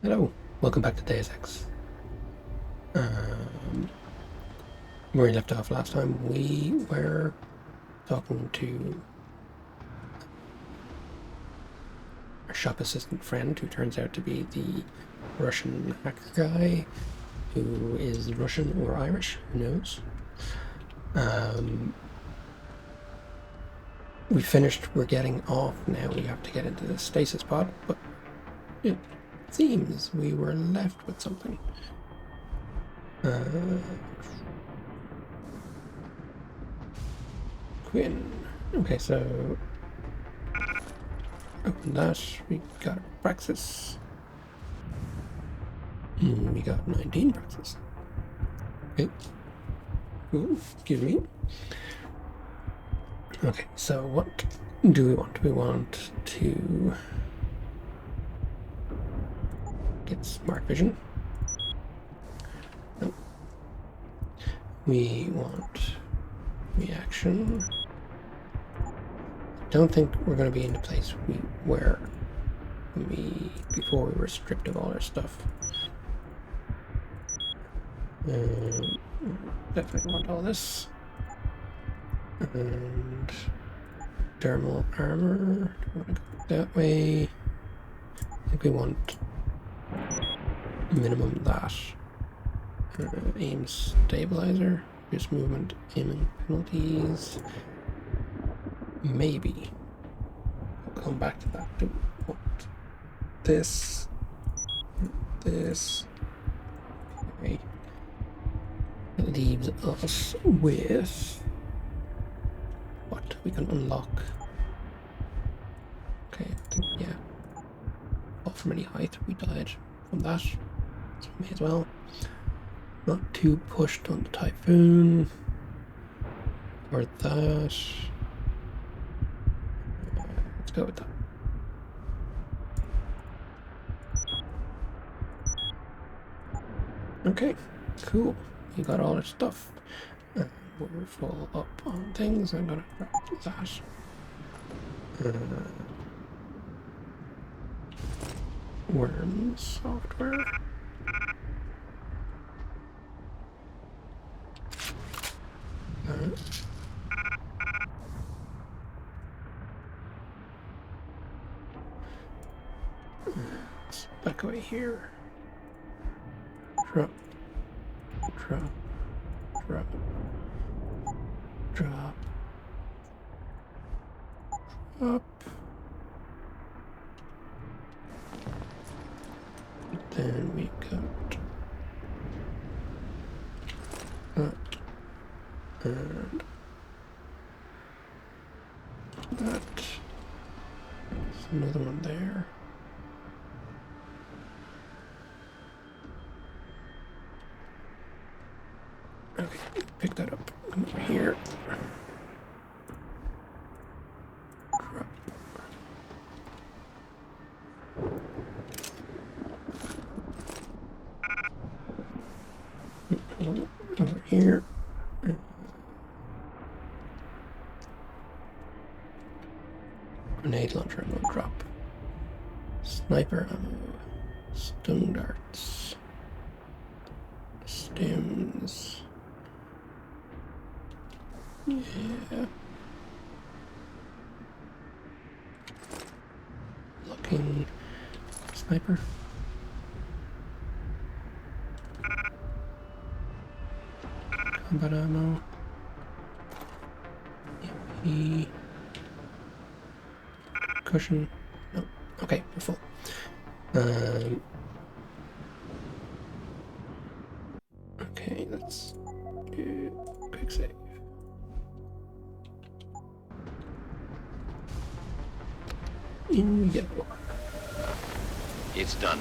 Hello, welcome back to Deus Ex. Where we left off last time, we were talking to our shop assistant friend, who turns out to be the Russian hacker guy, who is Russian or Irish, who knows. We finished, we're getting off now, we have to get into the stasis pod, but it seems we were left with something. Quinn. Okay, so open that. We got a praxis. We got 19 praxis. Okay. Cool. Excuse me. Okay, so what do we want? We want to get smart vision. No. We want reaction. Don't think we're going to be in the place we were before we were stripped of all our stuff. Definitely want all this. And thermal armor. Do we want to go that way? I think we want minimum that. Aim stabilizer. Reduce movement, aiming penalties. Maybe. I'll come back to that. Do we want this? This. Okay. It leaves us with what we can unlock. Okay, I think, yeah. Fall from any height, we died from that. So may as well. Not too pushed on the typhoon. Or that. Let's go with that. Okay, cool. You got all our stuff. We're full up on things. I'm gonna grab that. Worms software. Back away here. Drop. Drop. Drop. Drop. Up. Then we got that and that. There's another one there. Okay, pick that up. Come over here. Drop. Over here. Grenade launcher ammo drop. Sniper ammo. Stun darts. Stims. Yeah. Looking. Sniper. Combat ammo. MP. Cushion. No. Okay, we're full. Okay, let's do quick save. In we go. It's done.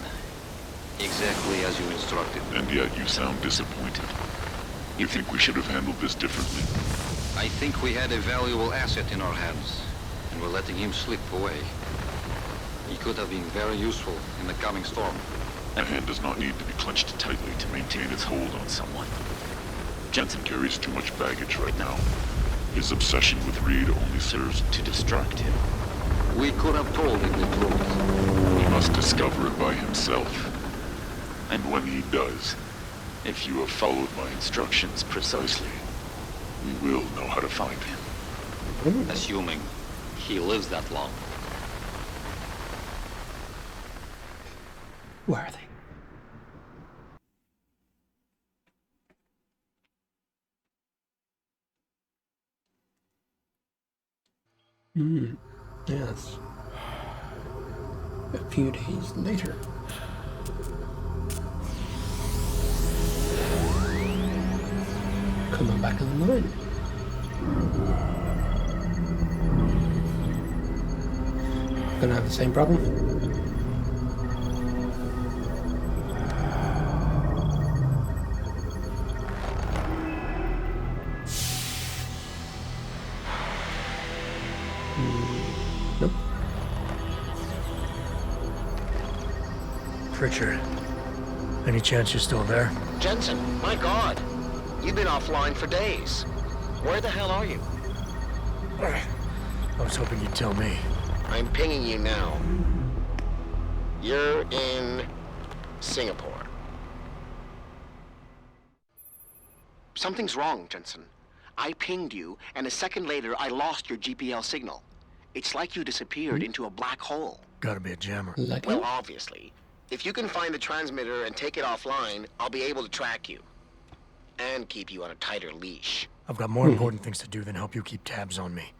Exactly as you instructed. And yet you sound disappointed. You think we should have handled this differently? I think we had a valuable asset in our hands, and we're letting him slip away. He could have been very useful in the coming storm. A hand does not need to be clenched tightly to maintain its hold on someone. Jensen carries too much baggage right now. His obsession with Reed only serves to distract him. We could have told him the truth. He must discover it by himself. And when he does, if you have followed my instructions precisely, we will know how to find him. Assuming he lives that long. Where are they? Yes. A few days later. Coming back in the line. Gonna have the same problem. Nope. Pritchard, any chance you're still there? Jensen, my God. You've been offline for days. Where the hell are you? I was hoping you'd tell me. I'm pinging you now. You're in Singapore. Something's wrong, Jensen. I pinged you, and a second later I lost your GPL signal. It's like you disappeared into a black hole. Gotta be a jammer. Well, obviously. If you can find the transmitter and take it offline, I'll be able to track you. And keep you on a tighter leash. I've got more important things to do than help you keep tabs on me.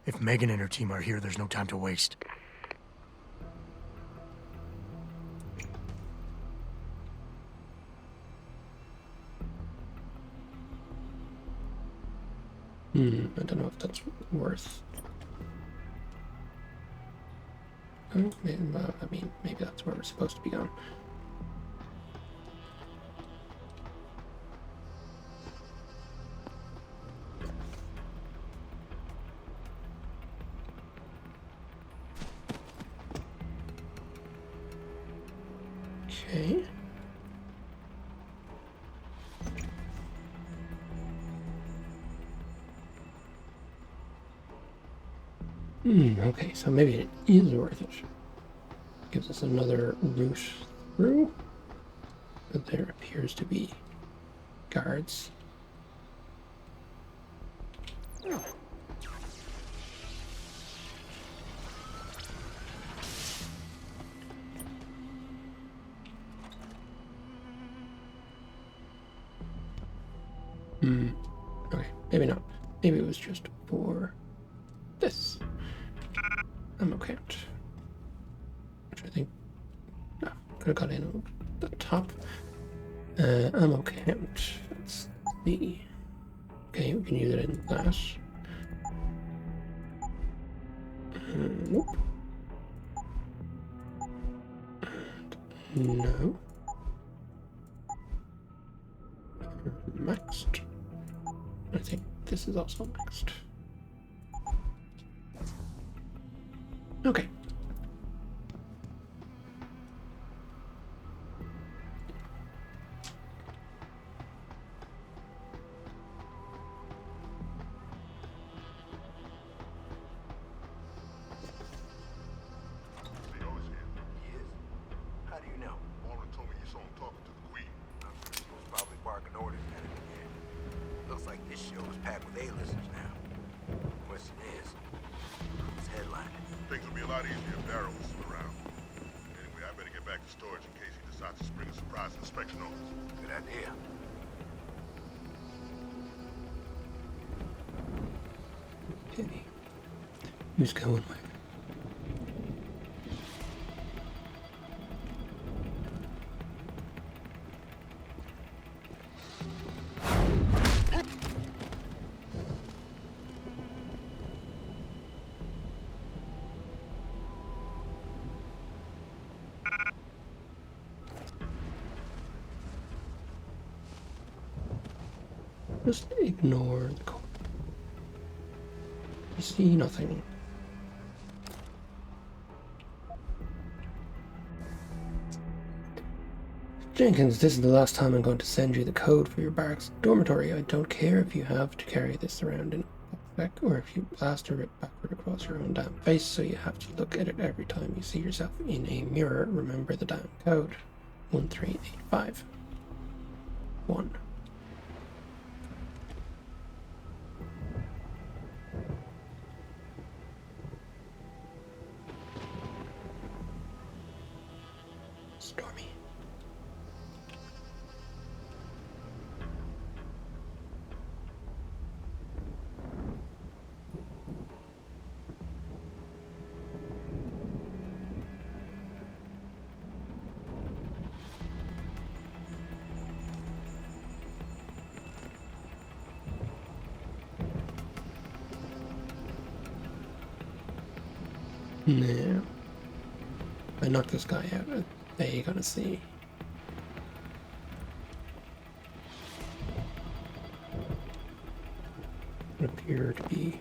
If Megan and her team are here, there's no time to waste. I don't know if that's worth. Oh, maybe, I mean, maybe that's where we're supposed to be going. Okay. Okay, so maybe it is worth it. Gives us another route through, but there appears to be guards. Okay, maybe not. Maybe it was just for this. I'm okay. Which I think, no, could have got in on the top. I'm okay. Let's see. Okay, we can use it in that. Nope. No. Maxed. I think this is also maxed. Okay. Who's going where? Just ignore the call. You see nothing. Jenkins, this is the last time I'm going to send you the code for your barracks dormitory. I don't care if you have to carry this around in a backpack or if you plaster it backward across your own damn face so you have to look at it every time you see yourself in a mirror. Remember the damn code. 1385. 1. Stormy. No. I knocked this guy out. They gonna see. It appear to be.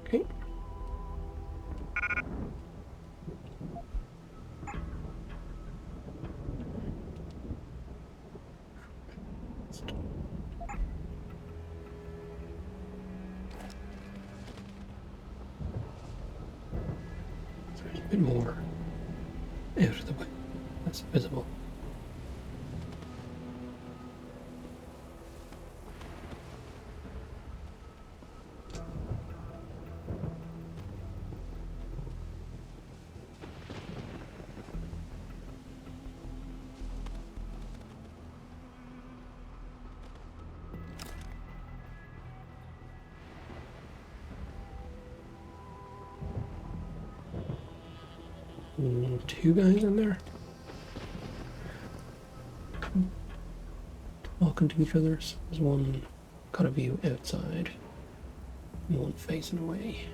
Okay. There's a bit more out of the way. That's visible. Two guys in there talking to each other. So there's one kind of view outside and one facing away.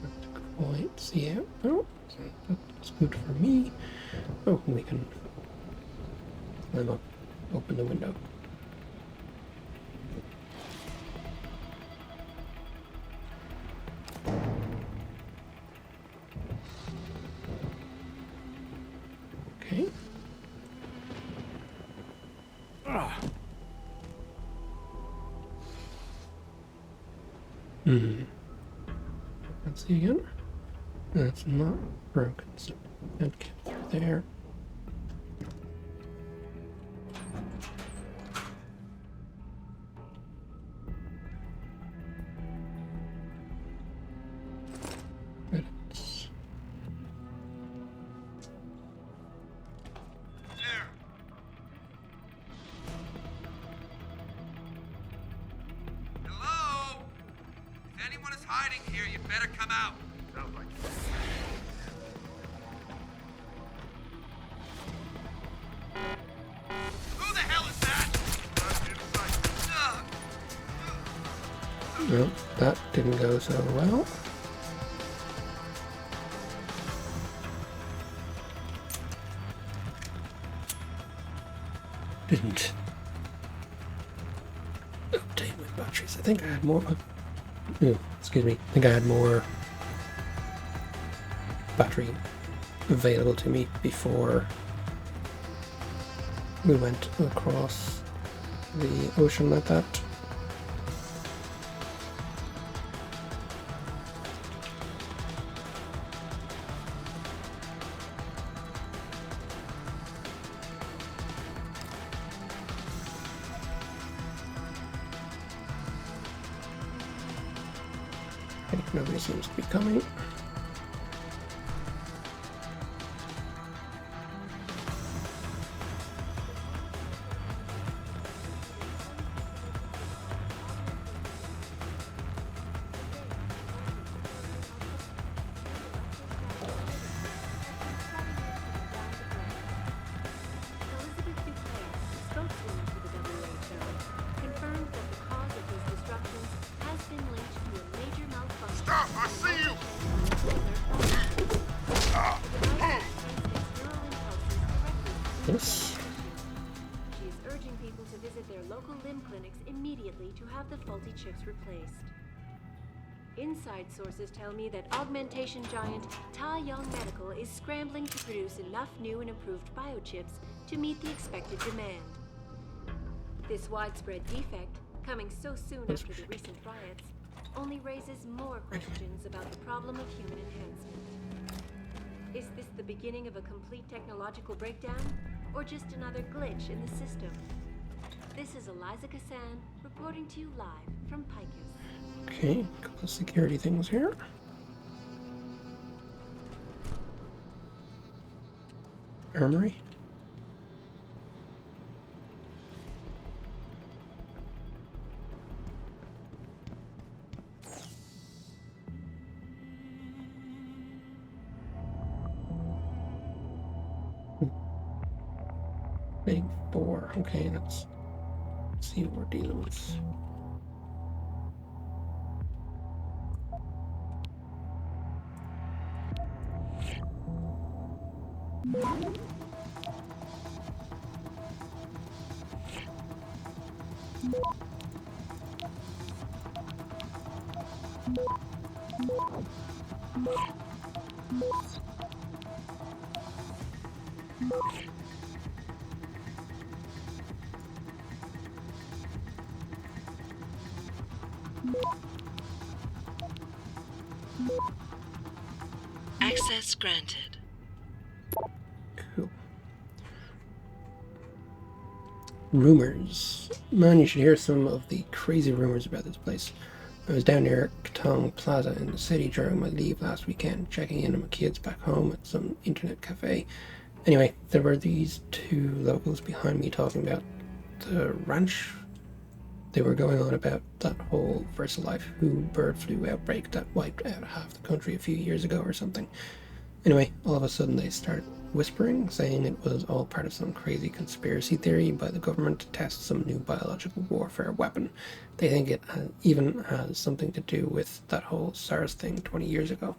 Not quite see out. Oh, that's good for me. Oh, we can climb up. Open the window. Okay. Let's see again. That's not broken, so can't get through there. Well, that didn't go so well. Didn't update my batteries. I think I had more. Excuse me. I think I had more battery available to me before we went across the ocean like that. Nobody seems to be coming. Yes. She is urging people to visit their local limb clinics immediately to have the faulty chips replaced. Inside sources tell me that augmentation giant Tai Yong Medical is scrambling to produce enough new and improved biochips to meet the expected demand. This widespread defect, coming so soon after the recent riots, only raises more questions about the problem of human enhancement. Is this the beginning of a complete technological breakdown, or just another glitch in the system? This is Eliza Kassan reporting to you live from Picus. Okay, a couple of security things here. Armory. Big 4. Okay, let's see what we're dealing with. Access granted. Cool. Rumors. Man, you should hear some of the crazy rumors about this place. I was down near Katong Plaza in the city during my leave last weekend, checking in on my kids back home at some internet cafe. Anyway, there were these two locals behind me talking about the ranch. They were going on about that whole VersaLife bird flu outbreak that wiped out half the country a few years ago or something. Anyway, all of a sudden they started whispering, saying it was all part of some crazy conspiracy theory by the government to test some new biological warfare weapon. They think it even has something to do with that whole SARS thing 20 years ago.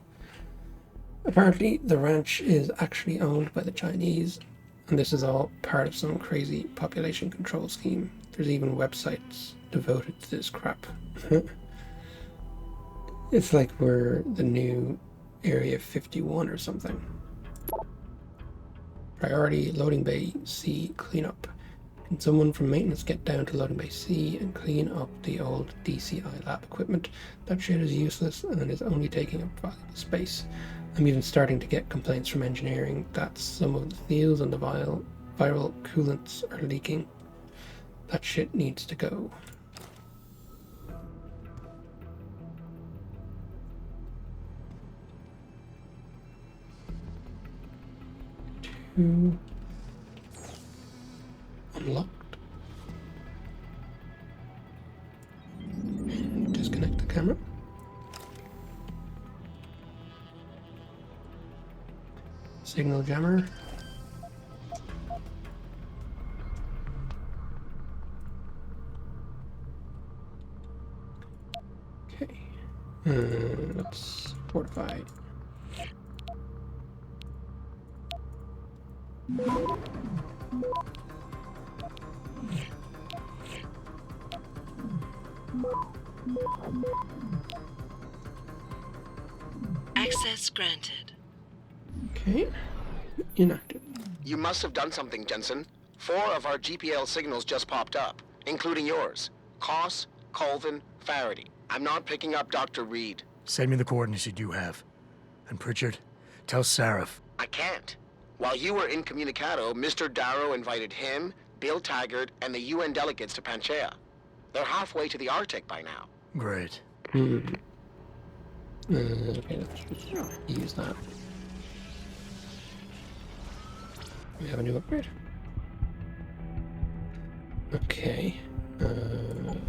Apparently, the ranch is actually owned by the Chinese, and this is all part of some crazy population control scheme. There's even websites devoted to this crap. It's like we're the new Area 51 or something. Priority Loading Bay C cleanup. Can someone from maintenance get down to Loading Bay C and clean up the old DCI lab equipment? That shit is useless and is only taking up valuable space. I'm even starting to get complaints from engineering that some of the seals and the viral coolants are leaking. That shit needs to go. Unlocked. Disconnect the camera. Signal jammer. Okay. Let's fortify. Access granted. Okay. Inactive. You must have done something, Jensen. 4 of our GPL signals just popped up, including yours. Koss, Colvin, Faraday. I'm not picking up Dr. Reed. Send me the coordinates you do have. And Pritchard, tell Sarif. I can't. While you were incommunicado, Mr. Darrow invited him, Bill Taggart, and the UN delegates to Panchea. They're halfway to the Arctic by now. Great. Okay, let's just use that. We have a new upgrade. Okay.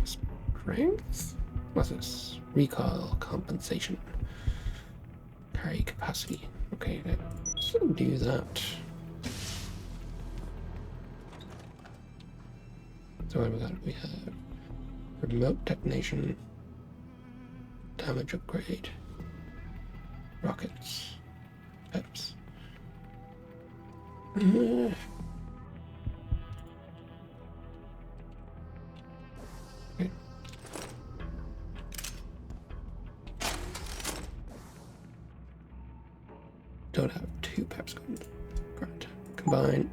Strength? What's this? Recoil compensation. Carry capacity. Okay, let's do that. So what have we got? We have remote detonation, damage upgrade, rockets, peps. Okay. don't have 2 peps guns. Right. Combine.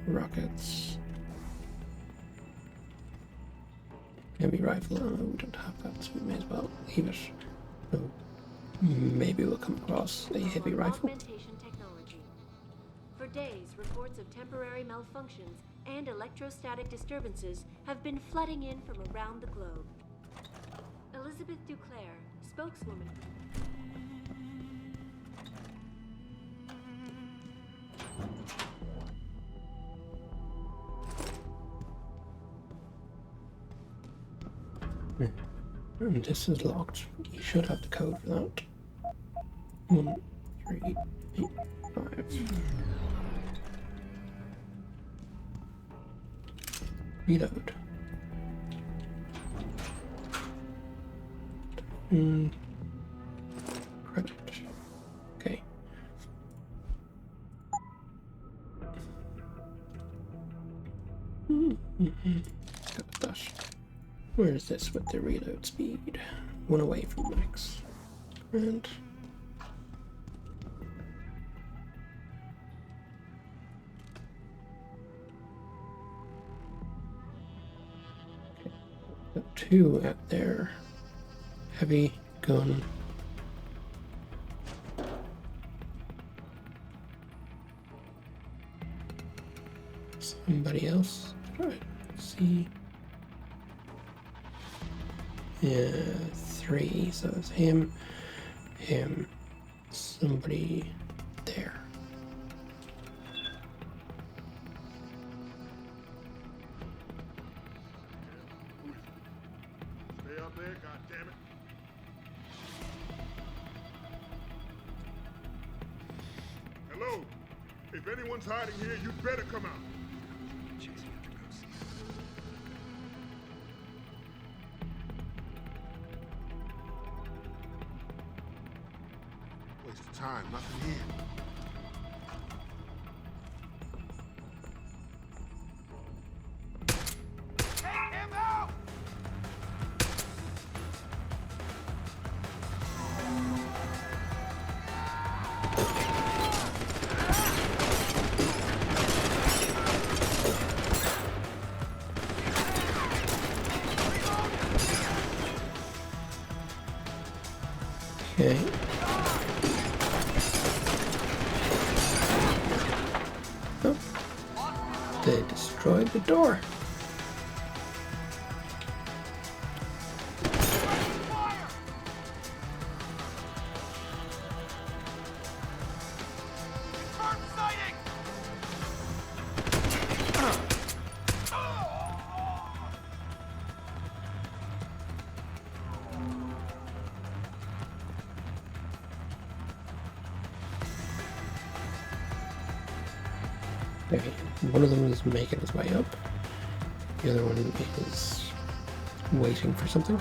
Rockets. Heavy rifle ammo, we don't have that, so we may as well leave it. So maybe we'll come across a heavy rifle. Augmentation technology. For days, reports of temporary malfunctions and electrostatic disturbances have been flooding in from around the globe. Elizabeth Duclair, spokeswoman. And this is locked. You should have the code for that. 1, 3, 8, 5. Reload. Credit. Okay. Got that. Where is this with the reload speed? 1 away from max. And okay. Got 2 out there. Heavy gun. Somebody else? Right. See. Yeah, 3. So it's him, somebody there. Stay up there, goddammit. Hello? If anyone's hiding here, you better come out. Waste of time, nothing here. Take him out! Okay. Oh. They destroyed the door. Okay, one of them is making his way up. The other one is waiting for something.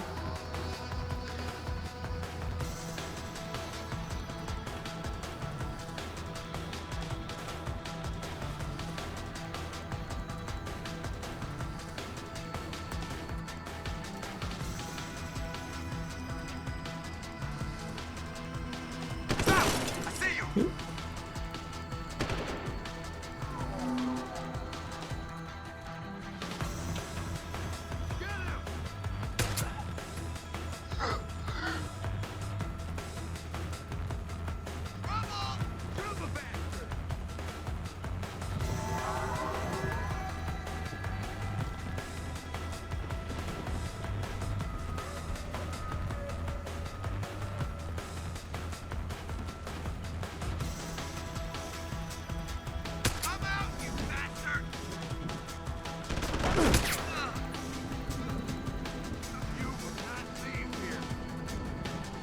I see you!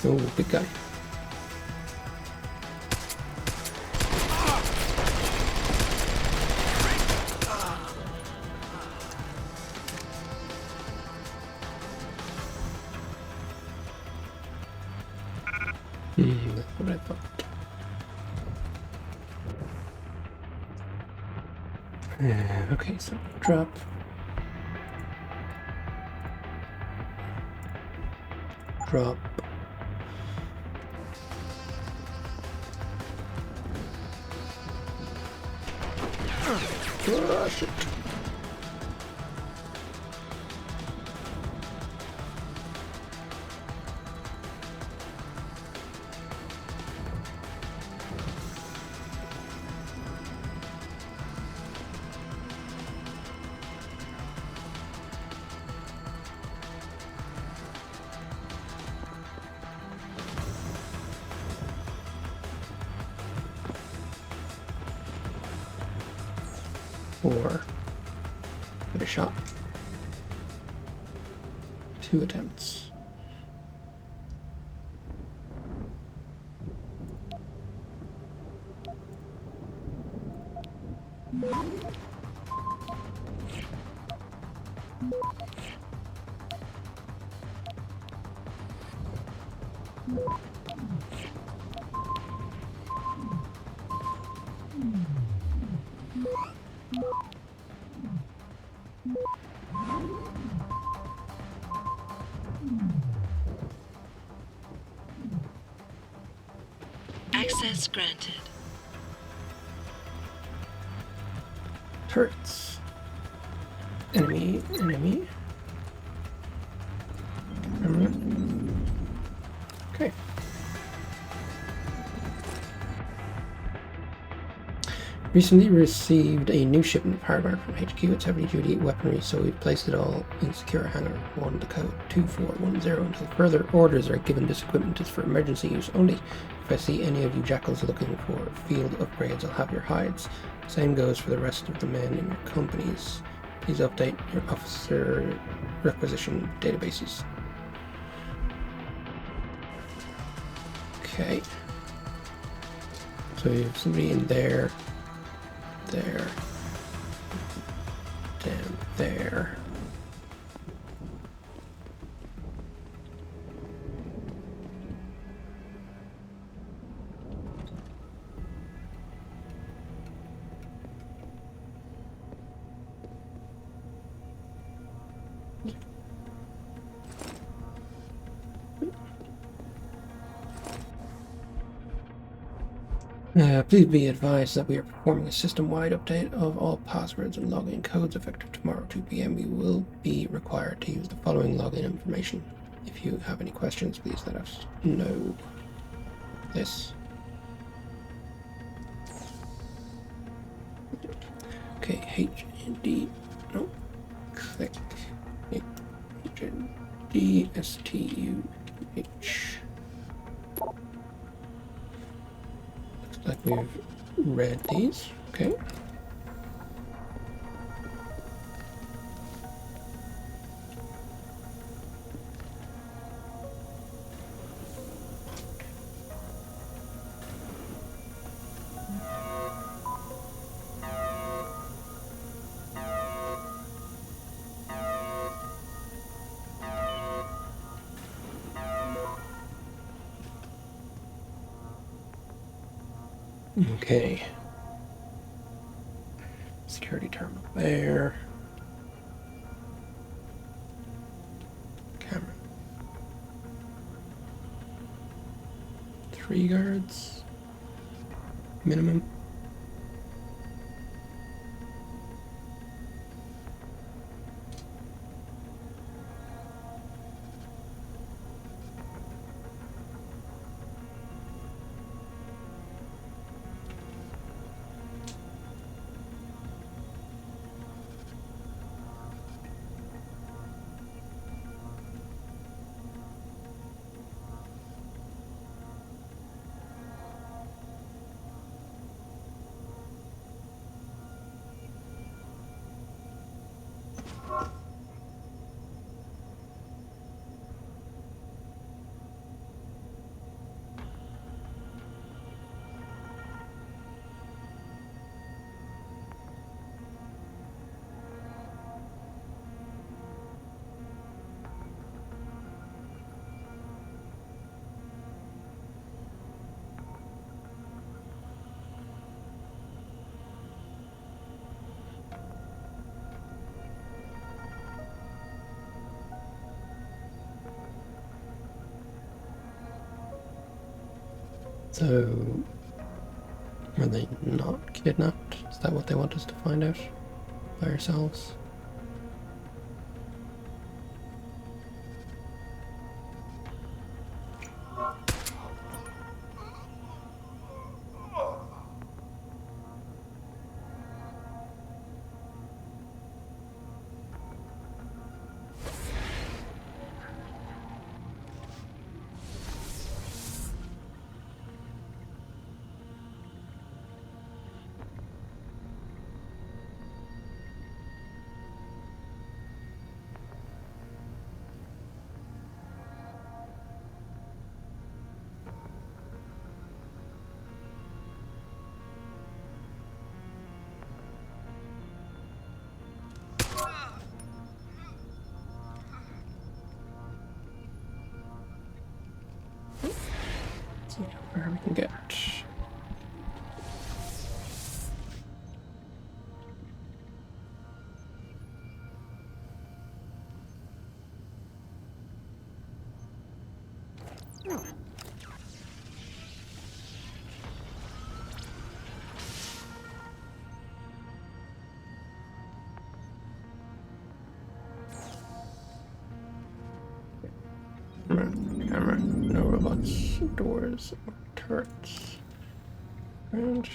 Oh, big guy. That's what I thought. Okay, so drop. Drop. Ah, shit. Or give it a shot. 2 attempts. Access granted. Turrets. Enemy, enemy. Camera. Okay. Recently received a new shipment of hardware from HQ. It's heavy-duty weaponry, so we've placed it all in secure hangar 1, the code 2410. Until further orders are given, this equipment is for emergency use only. If I see any of you jackals looking for field upgrades, I'll have your hides. Same goes for the rest of the men in your companies. Please update your officer requisition databases. Okay. So you have somebody in there. There. Down there. Please be advised that we are performing a system-wide update of all passwords and login codes effective tomorrow 2 p.m. You will be required to use the following login information. If you have any questions, please let us know. This. Okay, HND. No. Click. HNDSTUH. Like we've read these, okay. Okay. Security terminal there. Camera. 3 guards. Minimum. So, were they not kidnapped? Is that what they want us to find out? by ourselves. See how far we can get. Camera, no robots, doors, turrets, and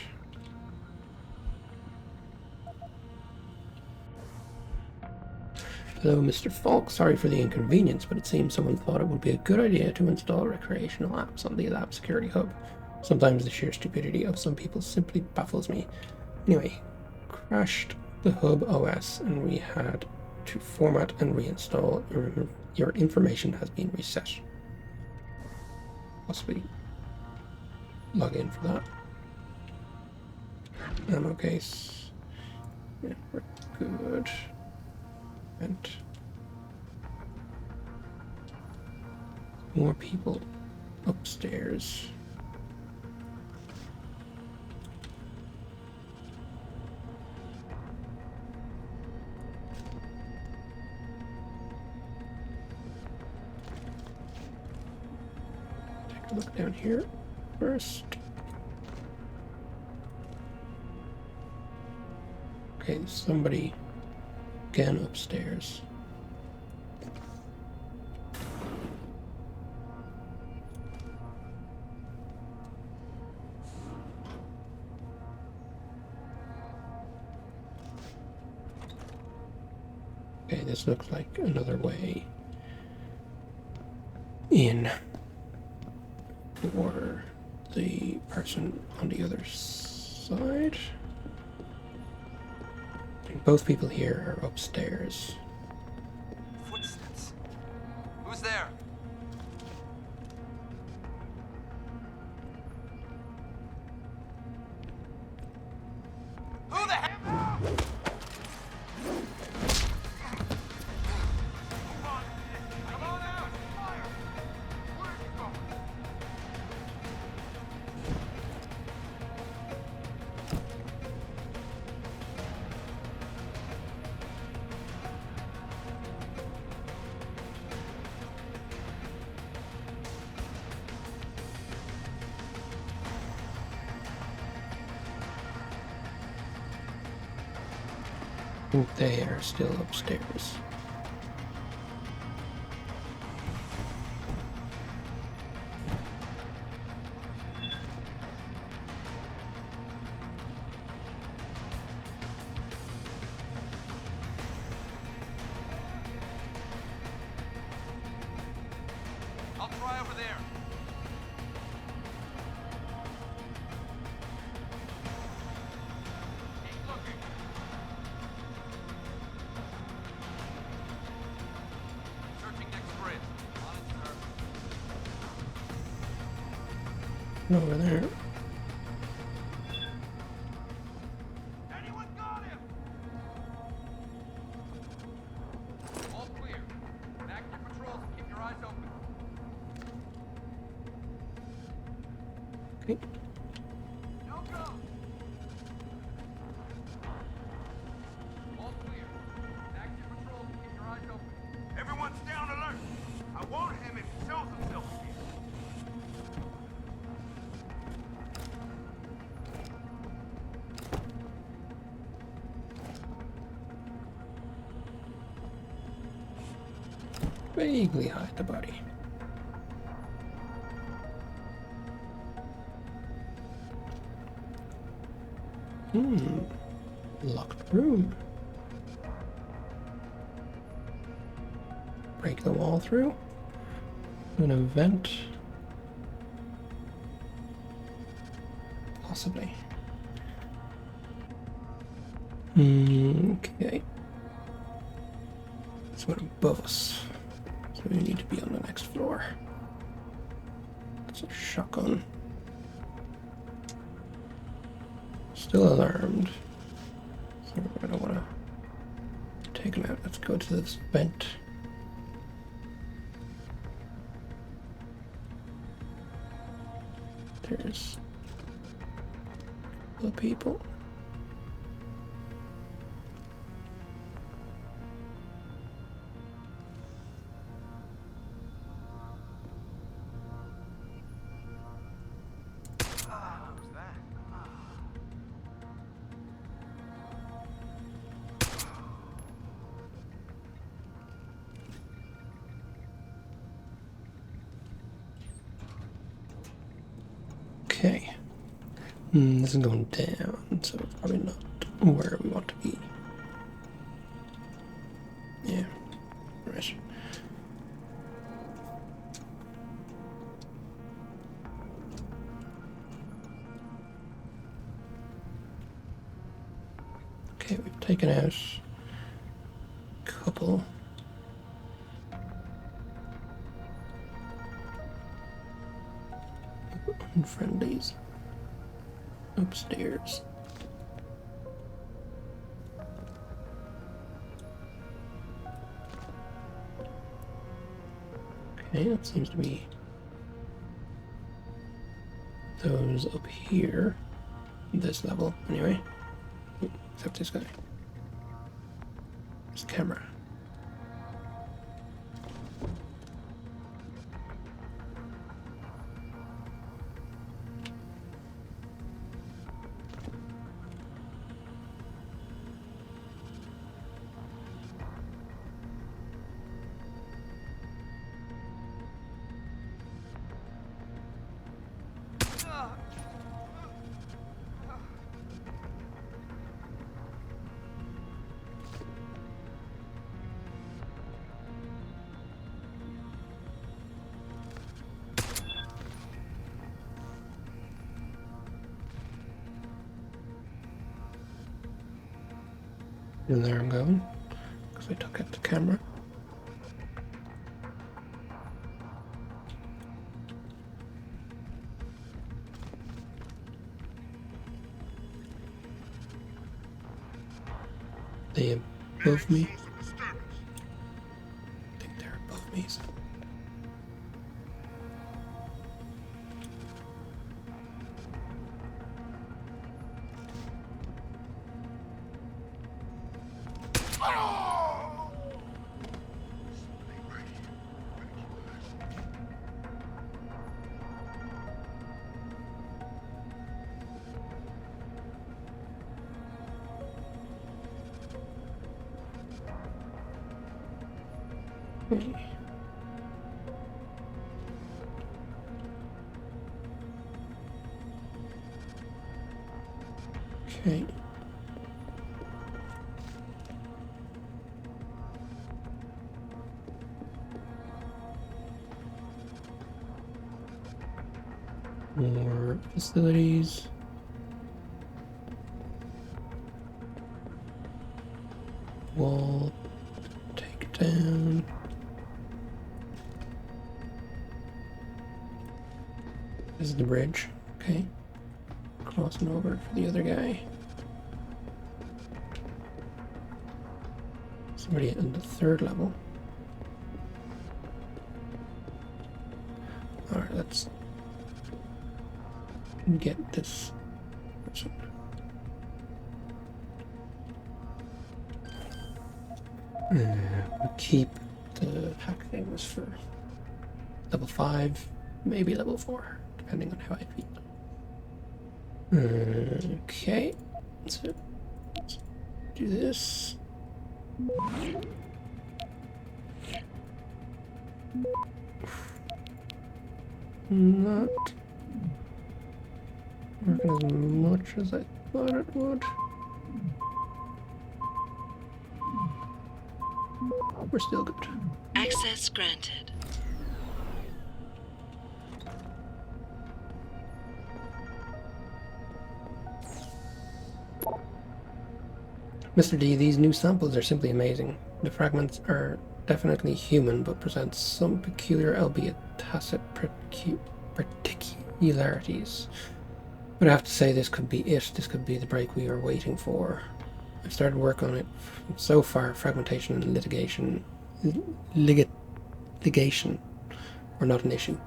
hello, Mr. Falk. Sorry for the inconvenience, but it seems someone thought it would be a good idea to install recreational apps on the lab security hub. Sometimes the sheer stupidity of some people simply baffles me. Anyway, crashed the hub OS and we had to format and reinstall. Your information has been reset. Possibly log in for that. Ammo case. Yeah, we're good. And more people upstairs. Take a look down here first. Okay, somebody again upstairs. Okay, this looks like another way in for the person on the other side. Both people here are upstairs. Footsteps. Who's there? Who the heck? Come on out! Fire! Where's he going? I think they are still upstairs. I'll try over there. Keep looking. Searching next bridge. On it, sir. Over there. Anyone got him? All clear. Back your patrols and keep your eyes open. Okay. No go. All clear. Back your patrols and keep your eyes open. Everyone stay on alert. I want him if he shows himself again. vaguely hide the body. Locked room. Break the wall through. An event. Possibly. Okay. It's one above us. So we need to be on the next floor. It's a shotgun. Still alarmed. So I don't want to take him out. Let's go to this vent. There's the people. Okay. This is going down, so probably not where we want to be. Yeah. Right. Okay, we've taken out a couple. Unfriendlies upstairs. Okay, that seems to be those up here. This level, anyway. Except this guy. This camera. And there I'm going, because I took out the camera. They above me? I think they're above me. So. Okay. More facilities. Wall. Take down. This is the bridge. Okay. Crossing over for the other guy. Somebody on the third level. Alright, let's get this person. We'll keep the hack things for level 5, maybe level 4, depending on how I feel. Okay, so let's do this. Not working as much as I thought it would. We're still good. Access granted. Mr. D, these new samples are simply amazing. The fragments are definitely human, but present some peculiar, albeit tacit particularities. But I have to say, this could be it. This could be the break we are waiting for. I've started work on it. So far, fragmentation and ligation were not an issue.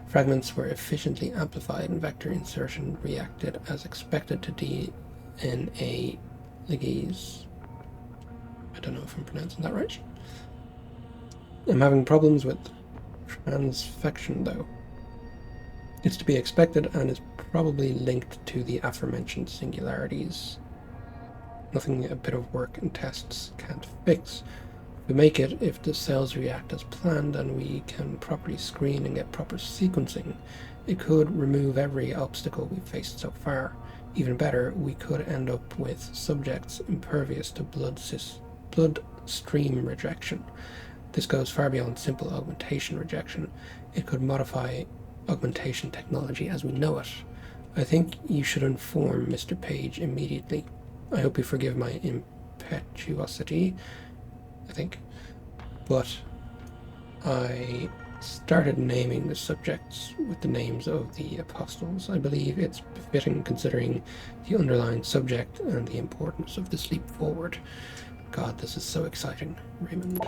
Fragments were efficiently amplified and vector insertion reacted as expected to DNA ligase. I don't know if I'm pronouncing that right. I'm having problems with transfection though. It's to be expected and is probably linked to the aforementioned singularities. Nothing a bit of work and tests can't fix. We make it if the cells react as planned and we can properly screen and get proper sequencing. It could remove every obstacle we've faced so far. Even better, we could end up with subjects impervious to bloodstream rejection. This goes far beyond simple augmentation rejection. It could modify augmentation technology as we know it. I think you should inform Mr. Page immediately. I hope you forgive my impetuosity, I think. But I started naming the subjects with the names of the apostles. I believe it's befitting considering the underlying subject and the importance of this leap forward. God, this is so exciting. Raymond.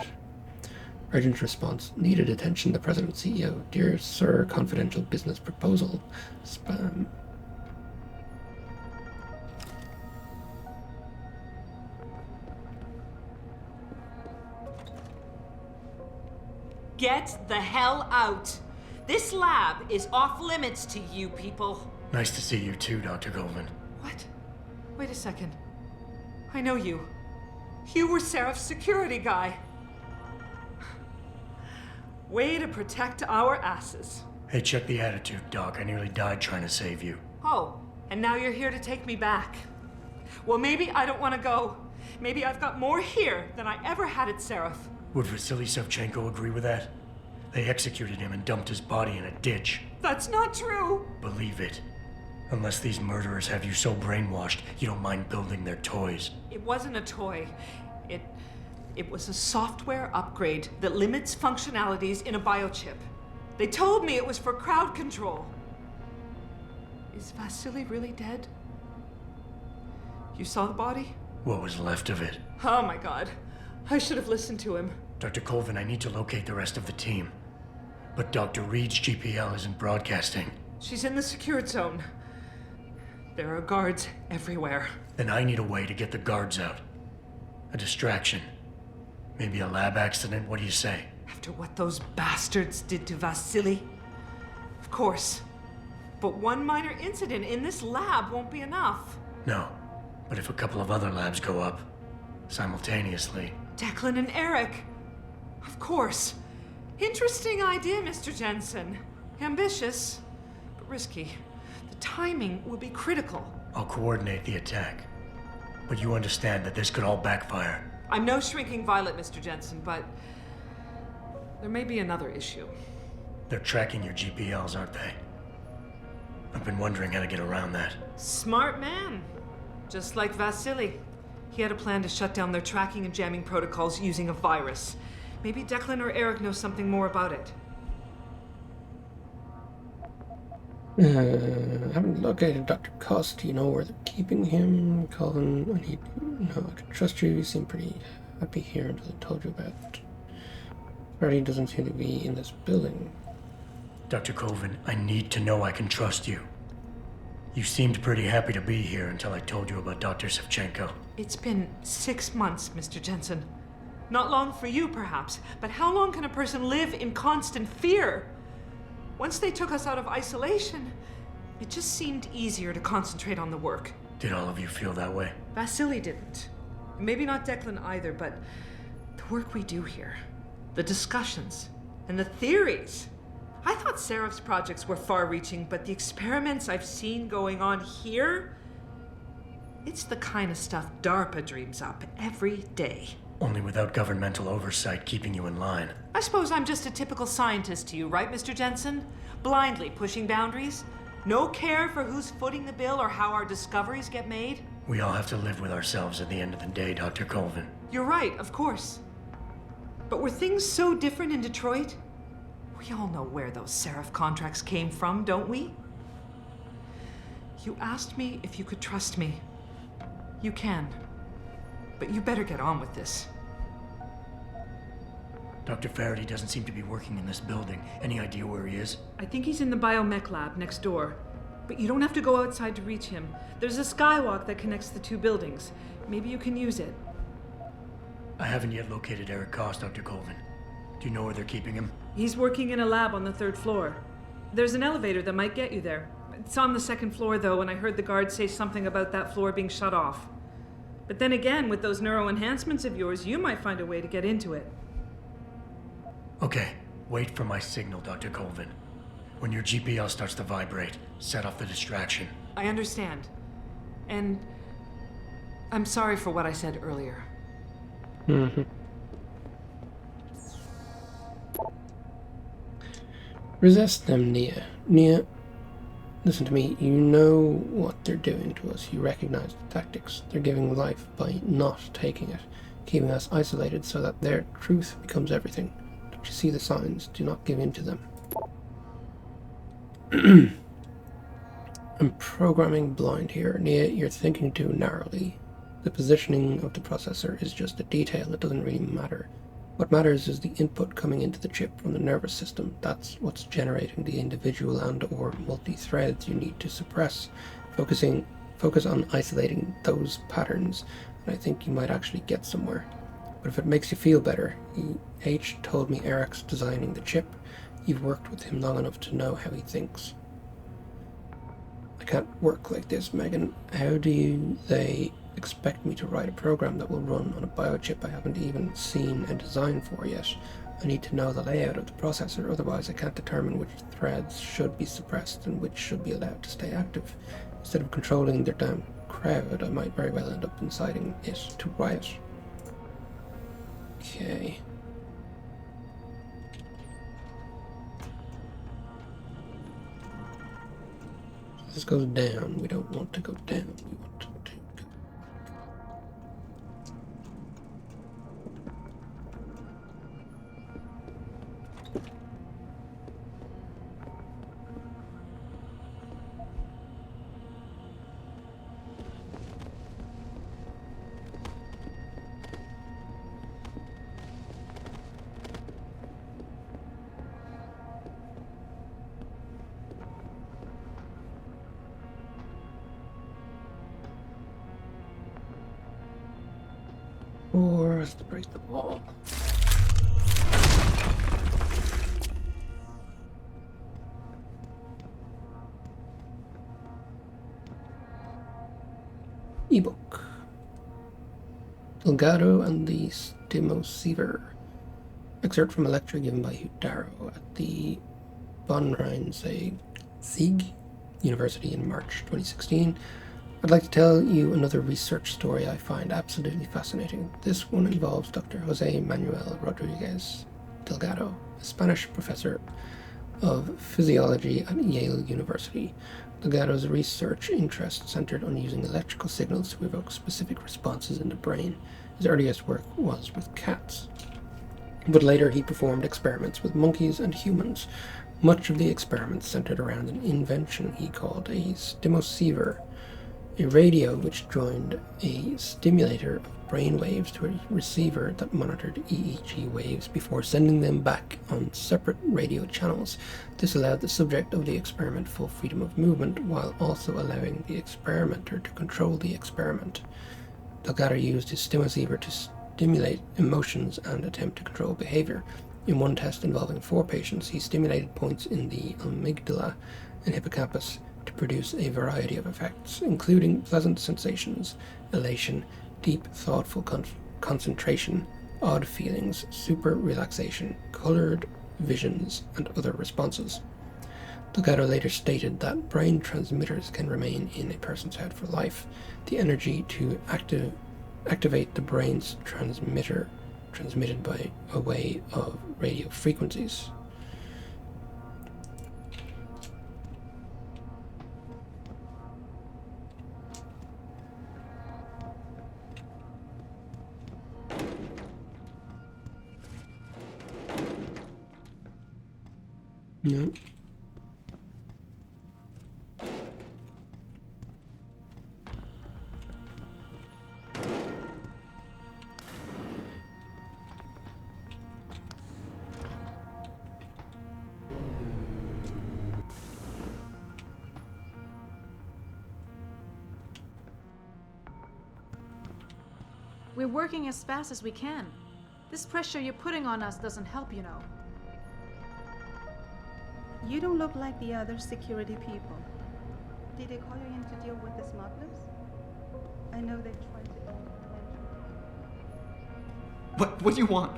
Urgent response. Needed attention. The President CEO. Dear Sir, confidential business proposal. Spam. Get the hell out! This lab is off limits to you people. Nice to see you too, Dr. Goldman. What? Wait a second. I know you. You were Seraph's security guy. Way to protect our asses. Hey, check the attitude, Doc. I nearly died trying to save you. Oh, and now you're here to take me back. Well, maybe I don't want to go. Maybe I've got more here than I ever had at Seraph. Would Vasily Savchenko agree with that? They executed him and dumped his body in a ditch. That's not true! Believe it. Unless these murderers have you so brainwashed, you don't mind building their toys. It wasn't a toy. It was a software upgrade that limits functionalities in a biochip. They told me it was for crowd control. Is Vasily really dead? You saw the body? What was left of it? Oh my God. I should have listened to him. Dr. Colvin, I need to locate the rest of the team. But Dr. Reed's GPL isn't broadcasting. She's in the secured zone. There are guards everywhere. Then I need a way to get the guards out. A distraction. Maybe a lab accident, what do you say? After what those bastards did to Vasily? Of course. But one minor incident in this lab won't be enough. No, but if a couple of other labs go up, simultaneously... Declan and Eric. Of course. Interesting idea, Mr. Jensen. Ambitious, but risky. The timing will be critical. I'll coordinate the attack. But you understand that this could all backfire. I'm no shrinking violet, Mr. Jensen, but there may be another issue. They're tracking your GPLs, aren't they? I've been wondering how to get around that. Smart man. Just like Vasily. He had a plan to shut down their tracking and jamming protocols using a virus. Maybe Declan or Eric know something more about it. I haven't located Dr. Cost. Do you know where they're keeping him? Colin, I can trust you. You seem pretty happy here until I told you about it. Freddy doesn't seem to be in this building. Dr. Colvin, I need to know I can trust you. You seemed pretty happy to be here until I told you about Dr. Savchenko. It's been 6 months, Mr. Jensen. Not long for you, perhaps, but how long can a person live in constant fear? Once they took us out of isolation, it just seemed easier to concentrate on the work. Did all of you feel that way? Vasily didn't. Maybe not Declan either, but the work we do here, the discussions, And the theories. I thought Seraph's projects were far-reaching, but the experiments I've seen going on here, it's the kind of stuff DARPA dreams up every day. Only without governmental oversight keeping you in line. I suppose I'm just a typical scientist to you, right, Mr. Jensen? Blindly pushing boundaries? No care for who's footing the bill or how our discoveries get made? We all have to live with ourselves at the end of the day, Dr. Colvin. You're right, of course. But were things so different in Detroit? We all know where those Seraph contracts came from, don't we? You asked me if you could trust me. You can. But you better get on with this. Dr. Faraday doesn't seem to be working in this building. Any idea where he is? I think he's in the biomech lab next door. But you don't have to go outside to reach him. There's a skywalk that connects the two buildings. Maybe you can use it. I haven't yet located Eric Koss, Dr. Colvin. Do you know where they're keeping him? He's working in a lab on the 3rd floor. There's an elevator that might get you there. It's on the 2nd floor, though, and I heard the guard say something about that floor being shut off. But then again, with those neuroenhancements of yours, you might find a way to get into it. Okay, wait for my signal, Dr. Colvin. When your GPL starts to vibrate, set off the distraction. I understand. And I'm sorry for what I said earlier. Mm-hmm. Resist them, Nia. Nia, listen to me. You know what they're doing to us. You recognize the tactics. They're giving life by not taking it, keeping us isolated so that their truth becomes everything. Don't you see the signs? Do not give in to them. I'm programming blind here. Nia, you're thinking too narrowly. The positioning of the processor is just a detail. It doesn't really matter. What matters is the input coming into the chip from the nervous system. That's what's generating the individual and or multi-threads you need to suppress. Focus on isolating those patterns, and I think you might actually get somewhere. But if it makes you feel better, H told me Eric's designing the chip. You've worked with him long enough to know how he thinks. I can't work like this, Megan. How do they expect me to write a program that will run on a biochip I haven't even seen a design for yet? I need to know the layout of the processor, otherwise I can't determine which threads should be suppressed and which should be allowed to stay active. Instead of controlling their damn crowd, I might very well end up inciting it to riot. Okay. This goes down. We don't want to go down. We want to go. Or let's break the wall. Ebook. Delgado and the Stimoceiver. Excerpt from a lecture given by Hugh Darrow at the Sieg University in March 2016. I'd like to tell you another research story I find absolutely fascinating. This one involves Dr. Jose Manuel Rodriguez Delgado, a Spanish professor of physiology at Yale University. Delgado's research interest centered on using electrical signals to evoke specific responses in the brain. His earliest work was with cats, but later he performed experiments with monkeys and humans. Much of the experiments centered around an invention he called a Stimoceiver, a radio which joined a stimulator of brain waves to a receiver that monitored EEG waves before sending them back on separate radio channels. This allowed the subject of the experiment full freedom of movement while also allowing the experimenter to control the experiment. Delgado used his Stimoceiver to stimulate emotions and attempt to control behavior. In one test involving 4 patients, he stimulated points in the amygdala and hippocampus to produce a variety of effects, including pleasant sensations, elation, deep, thoughtful concentration, odd feelings, super relaxation, colored visions, and other responses. Delgado later stated that brain transmitters can remain in a person's head for life. The energy to activate the brain's transmitter transmitted by a way of radio frequencies. No. We're working as fast as we can. This pressure you're putting on us doesn't help, you know. You don't look like the other security people. Did they call you in to deal with the smugglers? I know they tried to What do you want?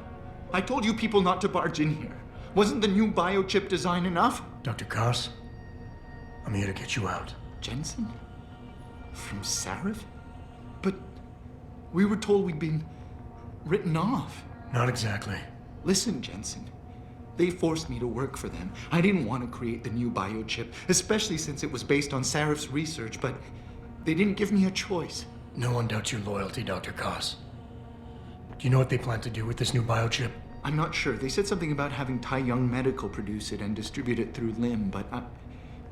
I told you people not to barge in here. Wasn't the new biochip design enough? Dr. Koss, I'm here to get you out. Jensen? From Sarif? But we were told we'd been written off. Not exactly. Listen, Jensen. They forced me to work for them. I didn't want to create the new biochip, especially since it was based on Sarif's research, but they didn't give me a choice. No one doubts your loyalty, Dr. Koss. Do you know what they plan to do with this new biochip? I'm not sure. They said something about having Tai Young Medical produce it and distribute it through LIM, but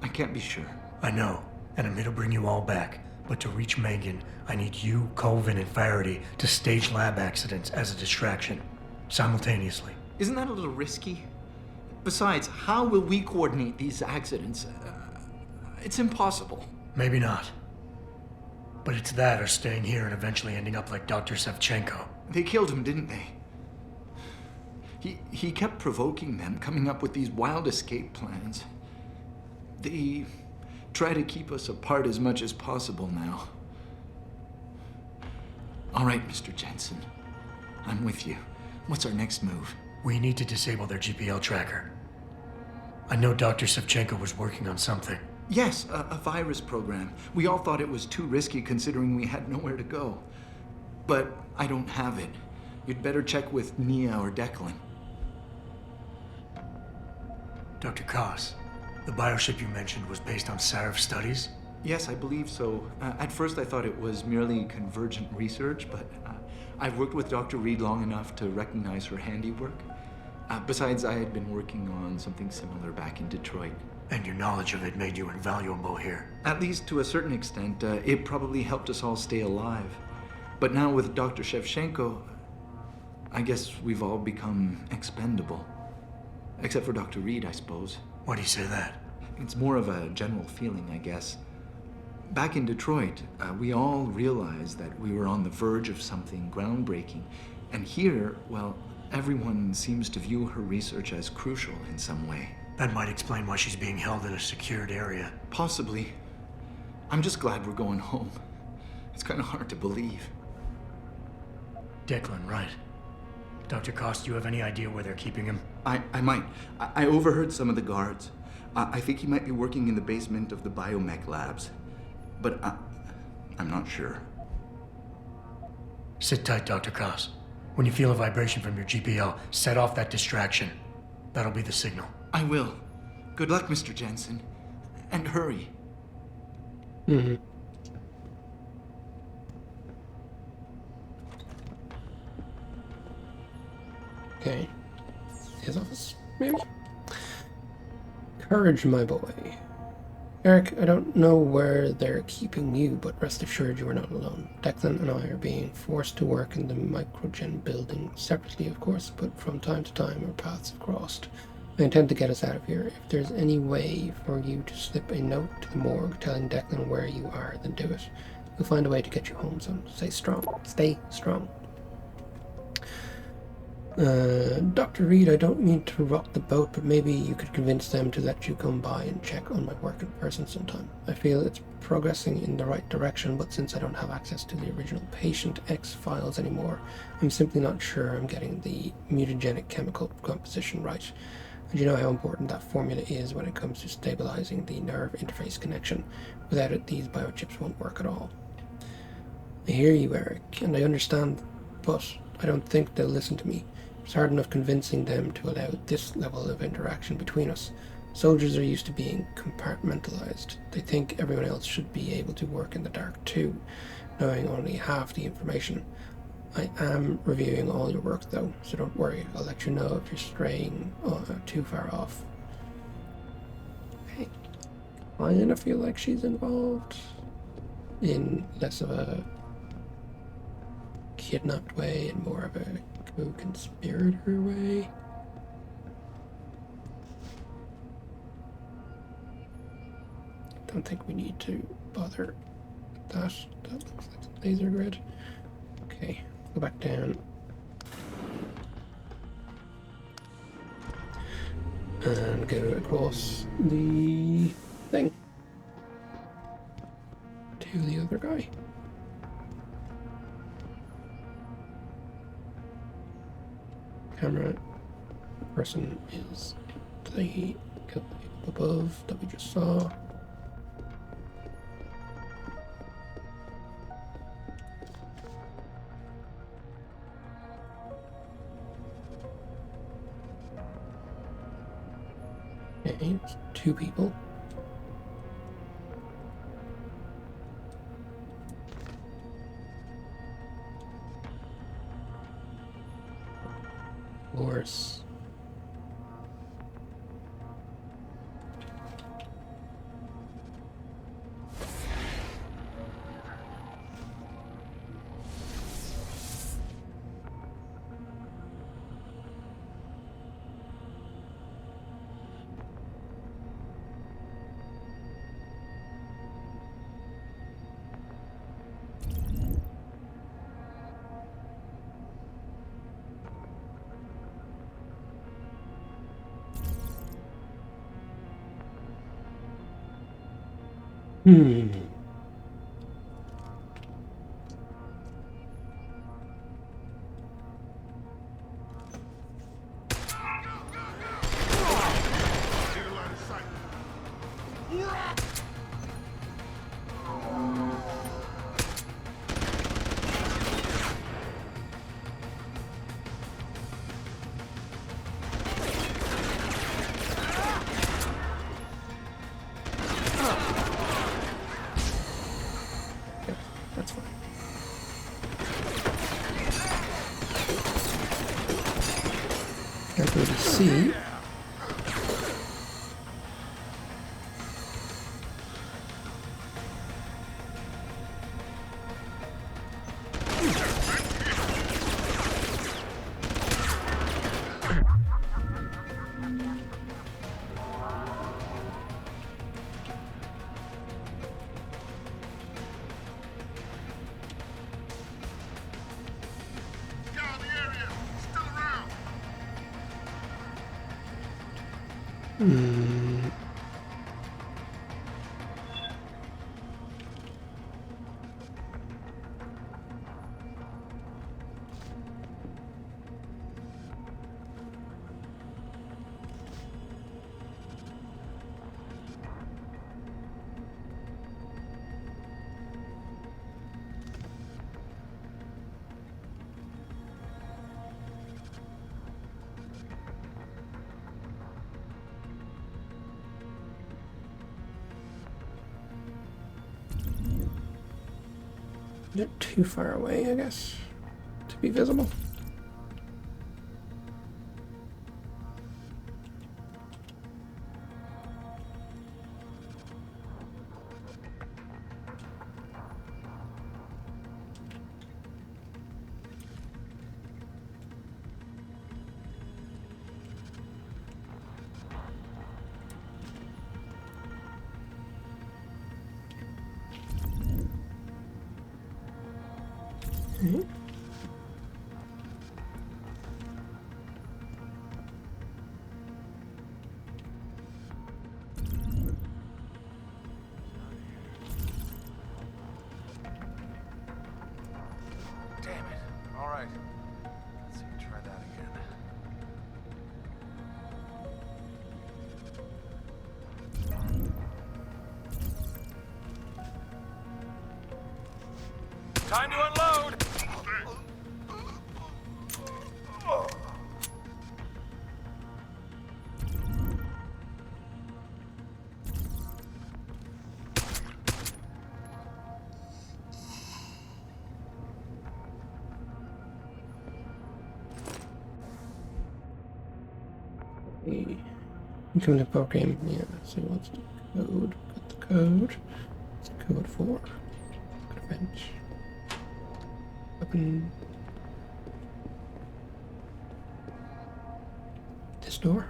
I can't be sure. I know, and I'm here to bring you all back. But to reach Megan, I need you, Colvin, and Faraday to stage lab accidents as a distraction, simultaneously. Isn't that a little risky? Besides, how will we coordinate these accidents? It's impossible. Maybe not. But it's that or staying here and eventually ending up like Dr. Savchenko. They killed him, didn't they? He kept provoking them, coming up with these wild escape plans. They try to keep us apart as much as possible now. All right, Mr. Jensen. I'm with you. What's our next move? We need to disable their GPL tracker. I know Dr. Savchenko was working on something. Yes, a virus program. We all thought it was too risky considering we had nowhere to go. But I don't have it. You'd better check with Nia or Declan. Dr. Koss, the biochip you mentioned was based on Sarif studies? Yes, I believe so. At first I thought it was merely convergent research, but I've worked with Dr. Reed long enough to recognize her handiwork. Besides, I had been working on something similar back in Detroit. And your knowledge of it made you invaluable here. At least to a certain extent, it probably helped us all stay alive. But now with Dr. Shevchenko, I guess we've all become expendable. Except for Dr. Reed, I suppose. Why do you say that? It's more of a general feeling, I guess. Back in Detroit, we all realized that we were on the verge of something groundbreaking. And here, well, everyone seems to view her research as crucial in some way. That might explain why she's being held in a secured area. Possibly. I'm just glad we're going home. It's kind of hard to believe. Declan, right. Dr. Koss, do you have any idea where they're keeping him? I might. I overheard some of the guards. I think he might be working in the basement of the biomech labs. But I'm not sure. Sit tight, Dr. Koss. When you feel a vibration from your GPL, set off that distraction. That'll be the signal. I will. Good luck, Mr. Jensen. And hurry. Mm-hmm. Okay. His office, maybe? Courage, my boy. Eric, I don't know where they're keeping you, but rest assured you are not alone. Declan and I are being forced to work in the Microgen building, separately of course, but from time to time our paths have crossed. I intend to get us out of here. If there's any way for you to slip a note to the morgue telling Declan where you are, then do it. We'll find a way to get you home, son. Stay strong. Stay strong. Dr. Reed, I don't mean to rock the boat, but maybe you could convince them to let you come by and check on my work in person sometime. I feel it's progressing in the right direction, but since I don't have access to the original Patient X files anymore, I'm simply not sure I'm getting the mutagenic chemical composition right. And you know how important that formula is when it comes to stabilizing the nerve interface connection. Without it, these biochips won't work at all. I hear you, Eric, and I understand, but I don't think they'll listen to me. It's hard enough convincing them to allow this level of interaction between us. Soldiers are used to being compartmentalized. They think everyone else should be able to work in the dark too, knowing only half the information. I am reviewing all your work though, so don't worry. I'll let you know if you're straying too far off. Okay. I kind of feel like she's involved in less of a kidnapped way and more of a co-conspirator way. Don't think we need to bother with that. That looks like a laser grid. Okay, go back down. And go across the thing to the other guy. Camera person is the guy above that we just saw. Okay, it's 2 people. Horse. Can't really see. Not too far away, I guess, to be visible. Time to unload! Come to program, yeah, so what's the code? Got the code. What's the code for? Got a bench. Open this door.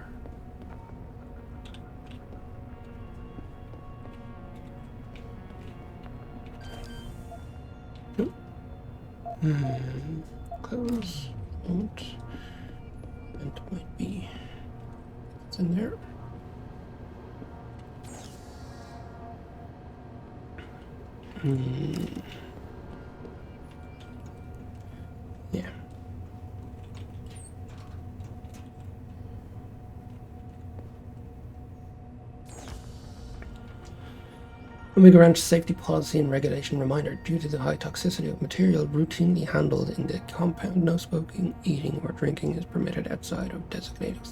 Nope. Close. Won't. Vent might be. It's in there. Yeah. Omega Ranch safety policy and regulation reminder. Due to the high toxicity of material routinely handled in the compound, no smoking, eating, or drinking is permitted outside of designated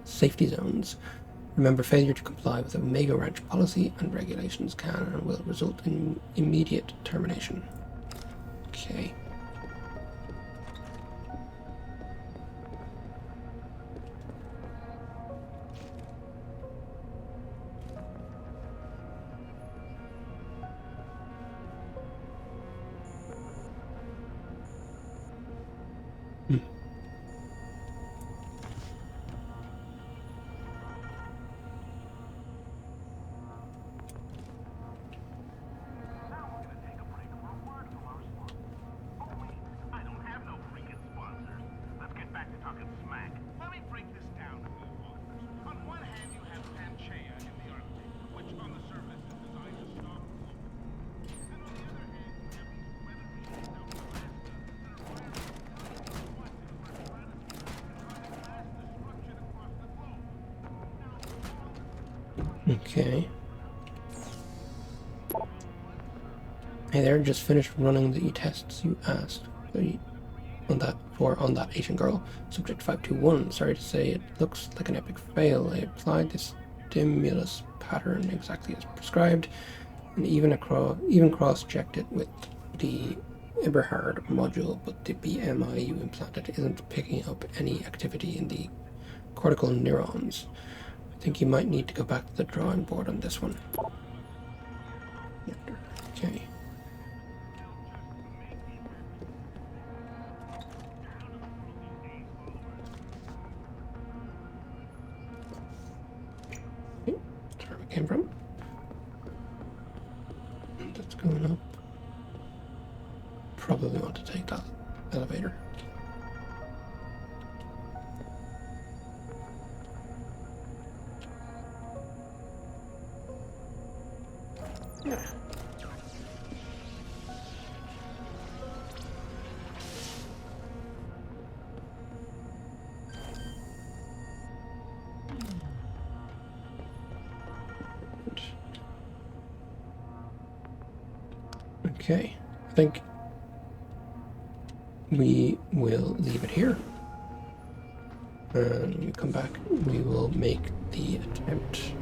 safety zones. Remember, failure to comply with Omega Ranch policy and regulations can and will result in immediate termination. Okay. Okay. Hey there, just finished running the tests you asked on that Asian girl. Subject 521. Sorry to say, it looks like an epic fail. I applied this stimulus pattern exactly as prescribed, and even cross-checked it with the Eberhard module, but the BMI you implanted isn't picking up any activity in the cortical neurons. I think you might need to go back to the drawing board on this one. Okay. That's where we came from. That's going up. Probably want to take that elevator. Yeah. Okay, I think we will leave it here. And when we come back, we will make the attempt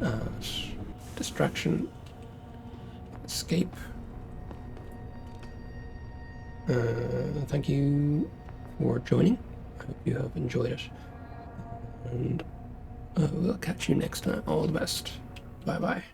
at distraction, escape. Thank you for joining. I hope you have enjoyed it. And we'll catch you next time. All the best. Bye bye.